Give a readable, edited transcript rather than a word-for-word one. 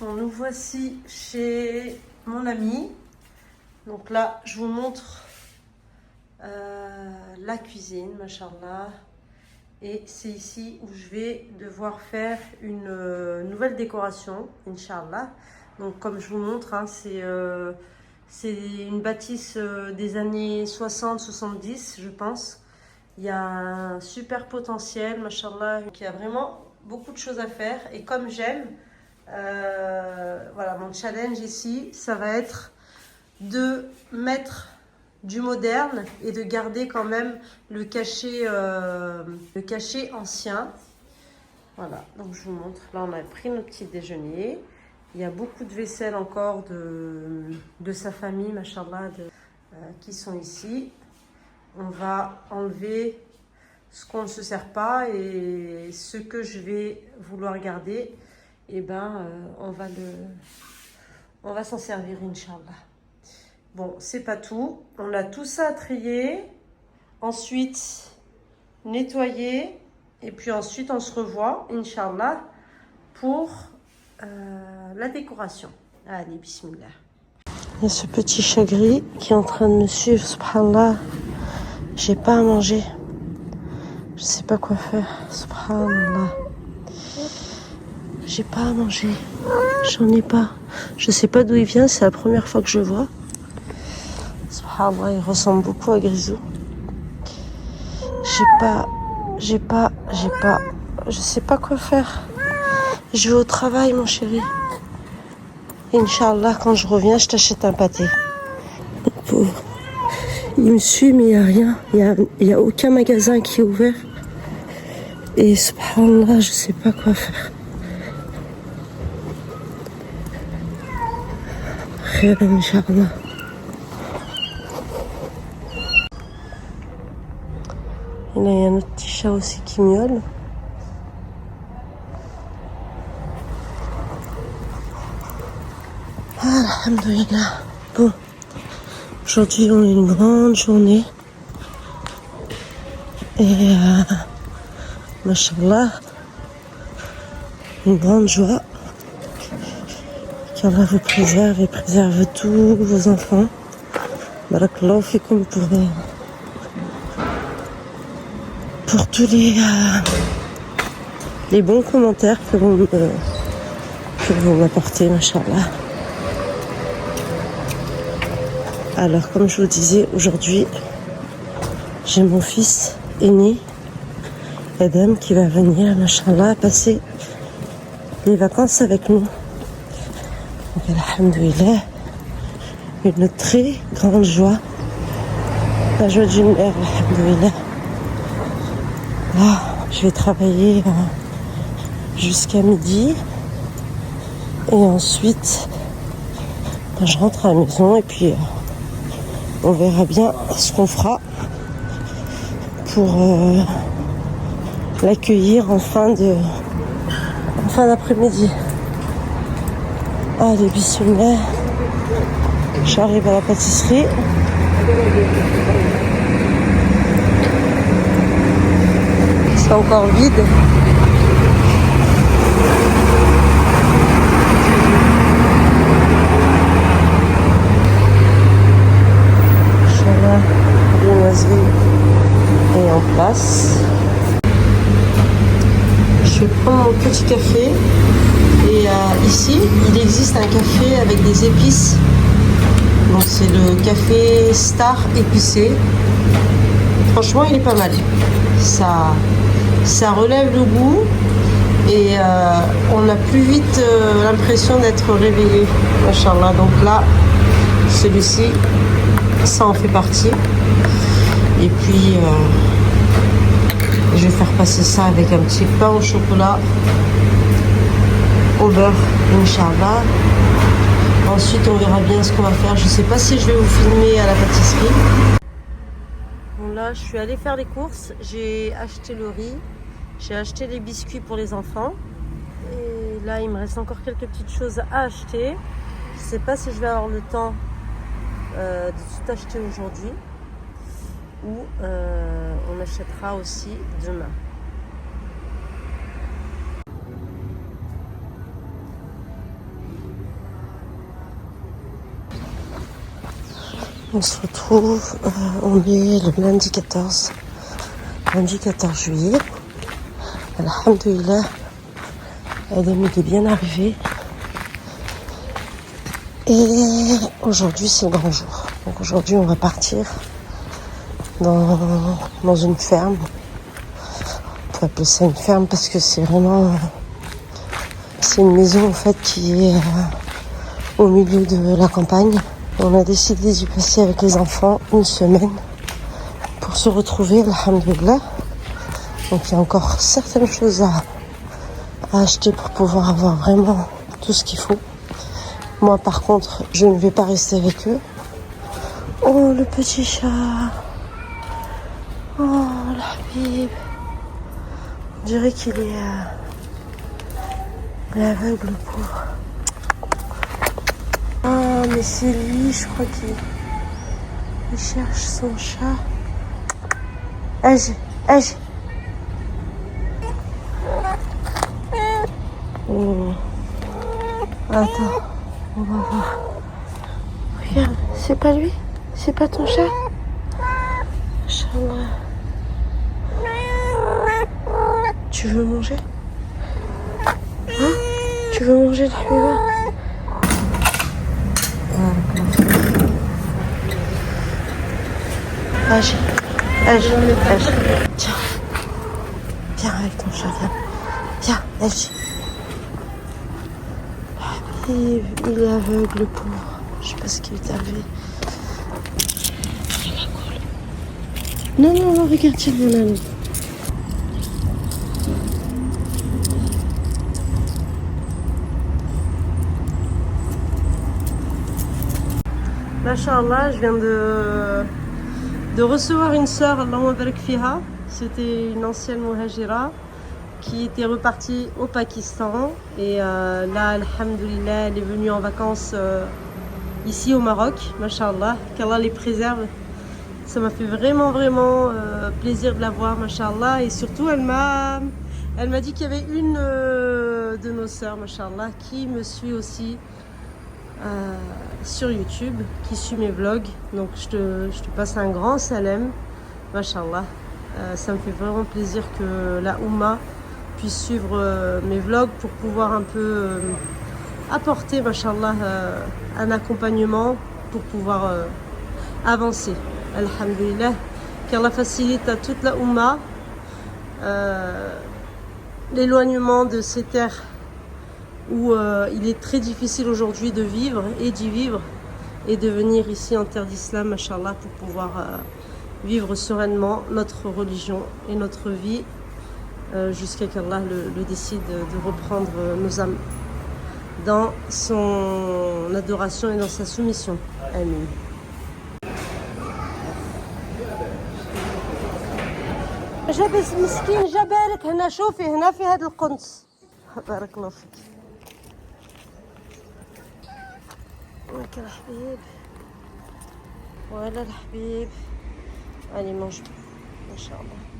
Bon, nous voici chez mon ami. Donc là, je vous montre la cuisine, machallah. Et c'est ici où je vais devoir faire une nouvelle décoration, Inch'Allah. Donc comme je vous montre, hein, c'est une bâtisse des années 60-70, je pense. Il y a un super potentiel, machallah. Il y a vraiment beaucoup de choses à faire. Et comme j'aime, voilà, mon challenge ici, ça va être de mettre du moderne et de garder quand même le cachet ancien. Voilà, donc je vous montre. Là, on a pris notre petit déjeuner. Il y a beaucoup de vaisselle encore de sa famille, machallah, qui sont ici. On va enlever ce qu'on ne se sert pas et ce que je vais vouloir garder, eh ben, on va s'en servir, Inch'Allah. Bon, c'est pas tout. On a tout ça à trier, ensuite nettoyer, et puis ensuite on se revoit, Inch'Allah, pour la décoration. Allez, bismillah. Il y a ce petit chat gris qui est en train de me suivre, subhanallah. J'ai pas à manger. Je sais pas quoi faire, subhanallah. J'ai pas à manger. J'en ai pas. Je sais pas d'où il vient, c'est la première fois que je vois. Subhanallah, il ressemble beaucoup à Grisou. J'ai pas. Je sais pas quoi faire. Je vais au travail, mon chéri. Inch'Allah, quand je reviens, je t'achète un pâté. Pauvre. Il me suit, mais il n'y a rien. Il y a aucun magasin qui est ouvert. Et subhanallah, je sais pas quoi faire. Khair, Inch'Allah. Et là, il y a un autre petit chat aussi qui miaule. Ah, alhamdoulilah. Bon, aujourd'hui, on a une grande journée. Et, machallah, une grande joie. Qu'Allah vous préserve et préserve tous vos enfants. Barakallahu fikoum pour tous les bons commentaires que vous m'apportez, machallah. Alors, comme je vous disais, aujourd'hui, j'ai mon fils aîné, Adam, qui va venir, machallah, passer les vacances avec nous. Donc, alhamdoulilah, une très grande joie. La joie d'une mère, alhamdoulilah. Là, je vais travailler jusqu'à midi. Et ensuite, je rentre à la maison et puis on verra bien ce qu'on fera pour l'accueillir en fin d'après-midi. Allez, bismillah. J'arrive à la pâtisserie. C'est encore vide. Inch'Allah, viennoiserie est en place. Je vais prendre mon petit café. Et ici, il existe un café avec des épices. Donc c'est le café Star épicé. Franchement, il est pas mal. Ça relève le goût et on a plus vite l'impression d'être réveillé. Machallah. Donc là, celui-ci, ça en fait partie. Et puis, je vais faire passer ça avec un petit pain au chocolat, au beurre, Inch'Allah. Ensuite, on verra bien ce qu'on va faire. Je ne sais pas si je vais vous filmer à la pâtisserie. Bon, là, je suis allée faire les courses. J'ai acheté le riz. J'ai acheté les biscuits pour les enfants. Et là, il me reste encore quelques petites choses à acheter. Je ne sais pas si je vais avoir le temps de tout acheter aujourd'hui. Ou on achètera aussi demain. On se retrouve, on est le lundi 14 juillet. Alhamdulillah, Adam est bien arrivé. Et aujourd'hui, c'est le grand jour. Donc aujourd'hui, on va partir dans une ferme. On peut appeler ça une ferme parce que c'est vraiment... c'est une maison en fait qui est au milieu de la campagne. On a décidé d'y passer avec les enfants une semaine pour se retrouver, alhamdulillah. Donc il y a encore certaines choses à acheter pour pouvoir avoir vraiment tout ce qu'il faut. Moi par contre, je ne vais pas rester avec eux. Oh le petit chat. Oh le habib. On dirait qu'il est aveugle le pauvre. Ah mais c'est lui, je crois qu'il cherche son chat. Age. Oh. Attends, on va voir. Regarde, c'est pas lui? C'est pas ton chat? Inch'Allah. Tu veux manger? Hein? Tu veux manger le habiba? Age. Tiens. Viens avec ton chat, viens. Age. Il est aveugle, le pauvre. Je sais pas ce qui lui est arrivé. Non, regarde, tiens, mon ami. Masha'Allah, je viens de recevoir une sœur, Allahumma barak fiha. C'était une ancienne muhajira qui était repartie au Pakistan. Et là, alhamdoulilah, elle est venue en vacances ici au Maroc. Masha'Allah, qu'Allah les préserve. Ça m'a fait vraiment plaisir de la voir, Masha'Allah. Et surtout, elle m'a dit qu'il y avait une de nos sœurs, Masha'Allah, qui me suit aussi sur YouTube, qui suit mes vlogs. Donc je te passe un grand salam, Masha'Allah. Ça me fait vraiment plaisir que la Oumma puisse suivre mes vlogs pour pouvoir un peu apporter, Masha'Allah, un accompagnement pour pouvoir avancer. Alhamdulillah, qu'Allah facilite à toute la Oumma l'éloignement de ces terres où il est très difficile aujourd'hui de vivre et d'y vivre, et de venir ici en terre d'islam, Masha'Allah, pour pouvoir vivre sereinement notre religion et notre vie jusqu'à qu'Allah le décide de reprendre nos âmes dans son adoration et dans sa soumission. Amin. جبس مسكين جبالك هنا، شوفي هنا في هذا القنص. بارك الله فيك. وهاك الحبيب. ولا الحبيب. Allez, mange. Inch'Allah.